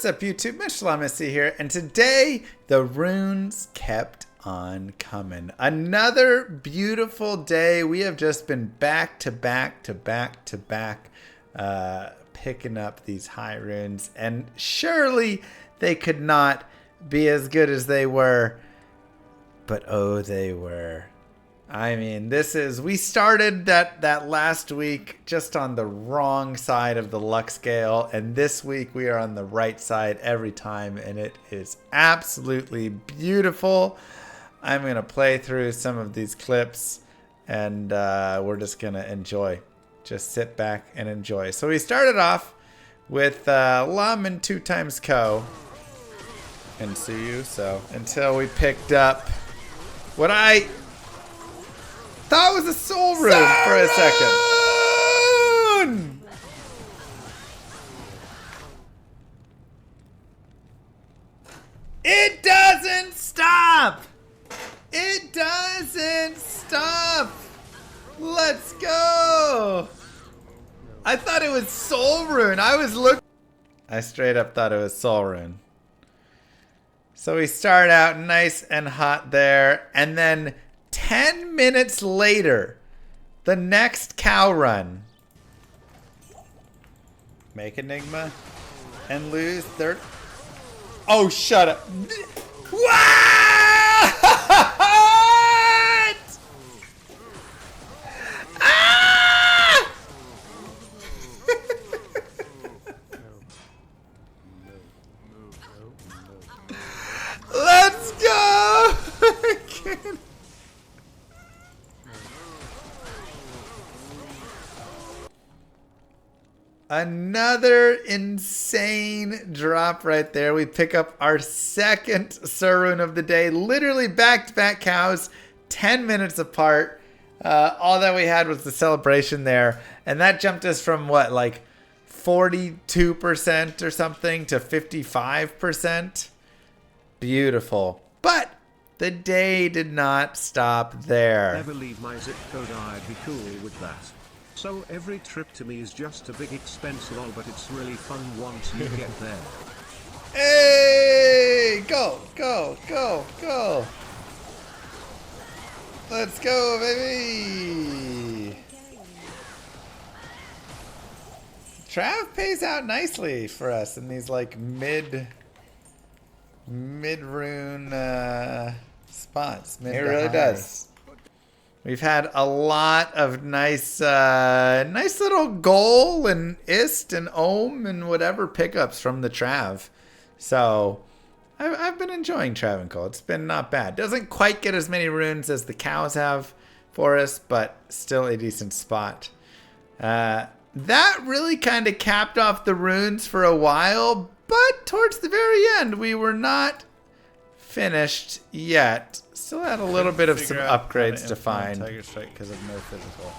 What's up, YouTube? Missy here, and today the runes kept on coming. Another beautiful day. We have just been back to back picking up these high runes, and surely they could not be as good as they were, but oh, they were. I mean, we started that last week just on the wrong side of the luck scale, and this week we are on the right side every time, and it is absolutely beautiful. I'm going to play through some of these clips, and we're just going to enjoy. Just sit back and enjoy. So we started off with Lum and 2 times Co. and Suyu, so until we picked up what I thought was a soul rune for a second. It doesn't stop. It doesn't stop. Let's go. I thought it was soul rune. I straight up thought it was soul rune. So we start out nice and hot there, and then 10 minutes later, the next cow run. Make Enigma and lose third. Oh, shut up. What? Ah! Let's go. Another insane drop right there. We pick up our second Surrune of the day. Literally back-to-back cows, 10 minutes apart. All that we had was the celebration there. And that jumped us from what, like 42% or something to 55%. Beautiful. But the day did not stop there. Never leave my zip code, I'd be cool with that. So every trip to me is just a big expense, lol, but it's really fun once you get there. Hey! Go! Let's go, baby! Trav pays out nicely for us in these like mid-rune spots. It really does. We've had a lot of nice little goal and ist and ohm and whatever pickups from the Trav. So I've been enjoying Travancore. It's been not bad. Doesn't quite get as many runes as the cows have for us, but still a decent spot. That really kind of capped off the runes for a while, but towards the very end, we were not finished yet. Still had a little bit of some upgrades to find. Tiger Strike because of no physical.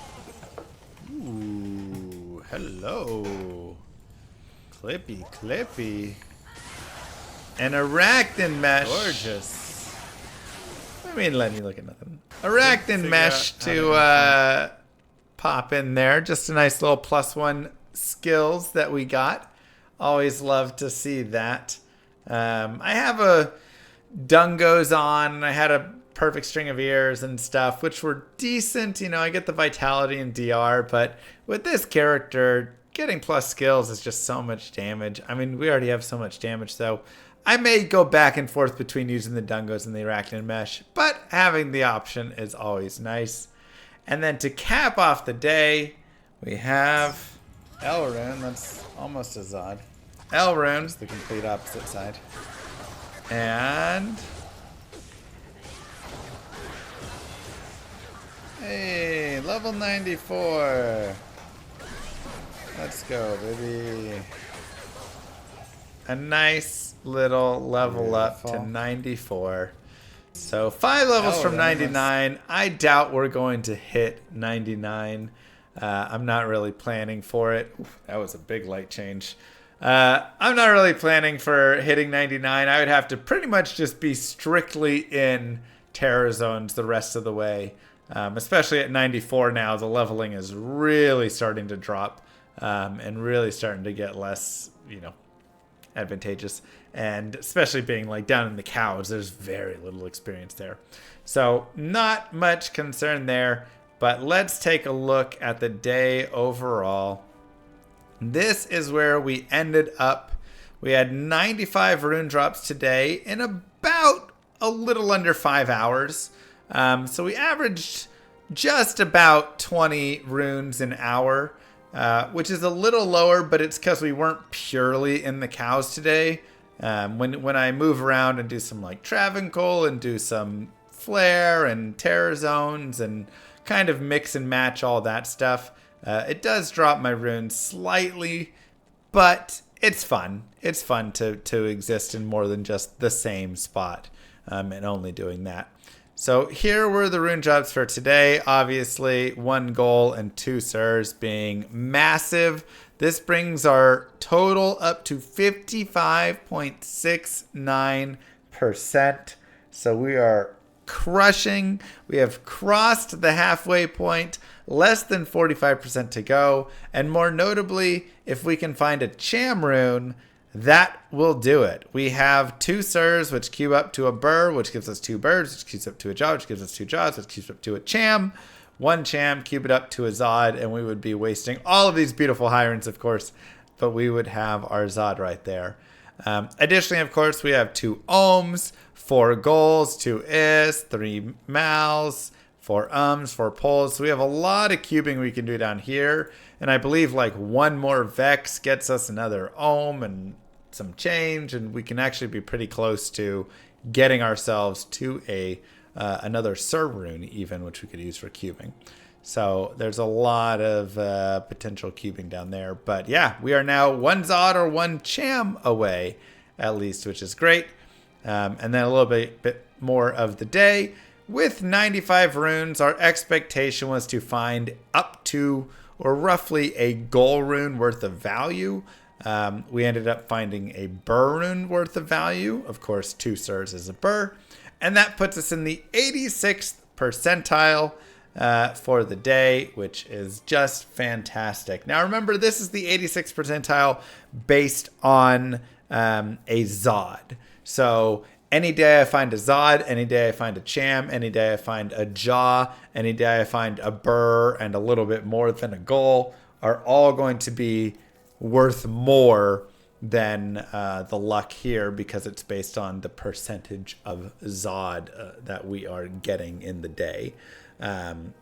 Ooh, hello. Clippy. An Arachnid Mesh. Gorgeous. I mean, let me look at nothing. Arachnid Mesh to pop in there. Just a nice little +1 skills that we got. Always love to see that. I have a Dungos on. I had a perfect string of ears and stuff, which were decent. You know, I get the vitality and DR, but with this character, getting plus skills is just so much damage. I mean, we already have so much damage, so I may go back and forth between using the Dungos and the Arachnid Mesh, but having the option is always nice. And then to cap off the day, we have Elrune. That's almost as odd. Elrune's the complete opposite side. And hey, level 94. Let's go, baby. A nice little level up to 94. So 5 levels from 99. I doubt we're going to hit 99. I'm not really planning for it. Oof, that was a big light change. I'm not really planning for hitting 99. I would have to pretty much just be strictly in terror zones the rest of the way. Especially at 94 now, the leveling is really starting to drop and really starting to get less, you know, advantageous. And especially being like down in the cows, there's very little experience there. So not much concern there. But let's take a look at the day overall. This is where we ended up. We had 95 rune drops today in about a little under 5 hours. So we averaged just about 20 runes an hour, which is a little lower, but it's because we weren't purely in the cows today. When I move around and do some like Travancore and do some flare and terror zones and kind of mix and match all that stuff, it does drop my runes slightly, but it's fun. It's fun to exist in more than just the same spot and only doing that. So here were the rune drops for today. Obviously, 1 gold and 2 sirs being massive. This brings our total up to 55.69%. So we are crushing. We have crossed the halfway point. Less than 45% to go. And more notably, if we can find a Cham rune, that will do it. We have 2 sirs, which cube up to a burr, which gives us 2 birds, which cubes up to a jaw, which gives us 2 jaws, which cubes up to a Cham. 1 Cham, cube it up to a Zod, and we would be wasting all of these beautiful high runes, of course, but we would have our Zod right there. Additionally, of course, we have 2 ohms, 4 goals, 2 is, 3 mals, 4 ums, 4 poles. So we have a lot of cubing we can do down here. And I believe like 1 more Vex gets us another ohm and some change. And we can actually be pretty close to getting ourselves to another Sir rune even, which we could use for cubing. So there's a lot of potential cubing down there. But yeah, we are now 1 Zod or 1 Cham away at least, which is great. And then a little bit more of the day. With 95 runes, our expectation was to find up to or roughly a gold rune worth of value. We ended up finding a burr rune worth of value. Of course, 2 sirs is a burr. And that puts us in the 86th percentile for the day, which is just fantastic. Now remember, this is the 86th percentile based on a Zod. So any day I find a Zod, any day I find a Cham, any day I find a Jaw, any day I find a burr and a little bit more than a goal are all going to be worth more than the luck here because it's based on the percentage of Zod that we are getting in the day.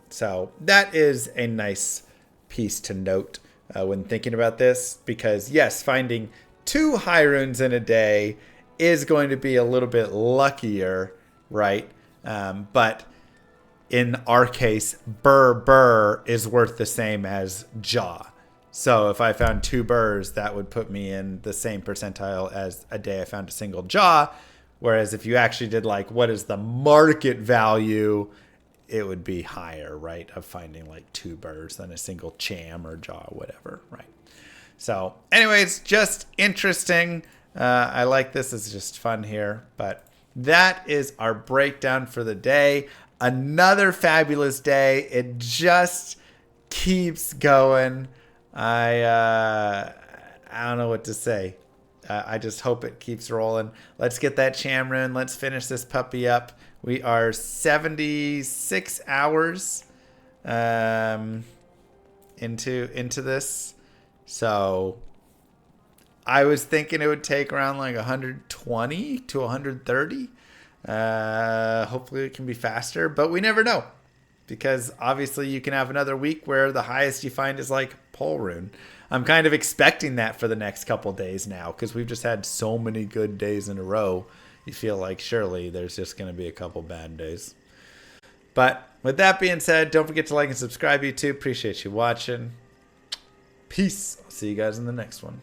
So that is a nice piece to note when thinking about this because, yes, finding 2 high runes in a day is going to be a little bit luckier, right? But in our case, burr is worth the same as jaw. So if I found 2 burrs, that would put me in the same percentile as a day I found a single jaw. Whereas if you actually did like, what is the market value, it would be higher, right? Of finding like 2 burrs than a single Cham or jaw or whatever, right? So anyways, just interesting. I like this. It's just fun here. But that is our breakdown for the day. Another fabulous day. It just keeps going. I don't know what to say. I just hope it keeps rolling. Let's get that Cham rune. Let's finish this puppy up. We are 76 hours into this. So I was thinking it would take around like 120 to 130. Hopefully it can be faster, but we never know. Because obviously you can have another week where the highest you find is like pole rune. I'm kind of expecting that for the next couple days now because we've just had so many good days in a row. You feel like surely there's just going to be a couple bad days. But with that being said, don't forget to like and subscribe, YouTube. Appreciate you watching. Peace. I'll see you guys in the next one.